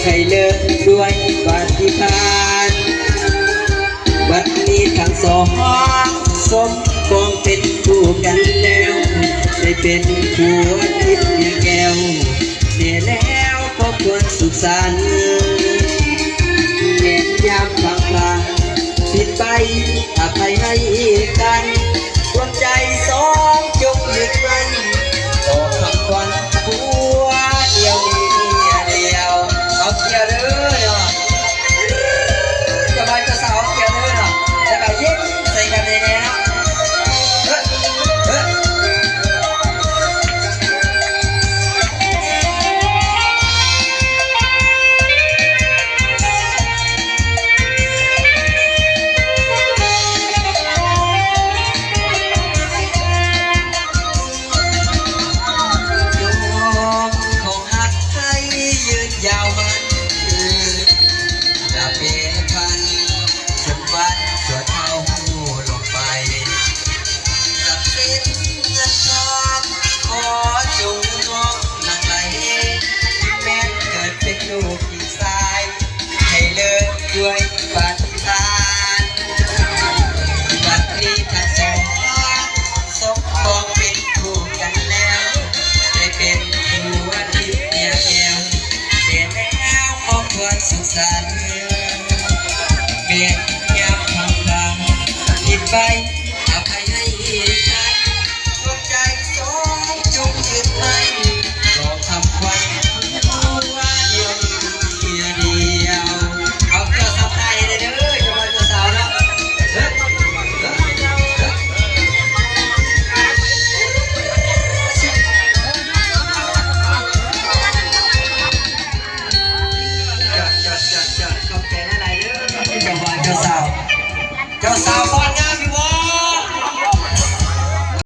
ให้เลิกด้วยปฏิภาณบัดนี้ทั้งสองสมปองเป็นคู่กันแล้วได้เป็นผัวทิพย์เมียแก้วเสียแล้วก็ควรสุขสันต์แม่ยามฟังพลาผิดไปอภัยให้กันดวงใจสองจงยึดมั่นต่อคำวันผัวเดียวนี้เดียวเอาเกียร์เด้อจะไปจะสาวเกียร์เด้อเนาะจะไปยิ้มใส่กันเลยนะยาวมันจะเป็นพันจนวันชั่วเท่าลงไปสักสิ้นเงินทองขอจงมองหลังไหลแม้เกิดเป็นลูกอีสายให้เลิกด้วยปฏิทานบัดนี้ทั้งสองสมปองเป็นคู่กันแล้วได้เป็นผัวทิพย์เมียแก้วควรสุขสันต์เบียดยามทำลางผิดไปอภัยให้กันดวงใจสองจงยึดมั่นต่อคำควันว่าเดียวเดียวเอาเกลือสับไตเลยเด้อจะมาจะสาวนะเจ้าสาวฟอนงาม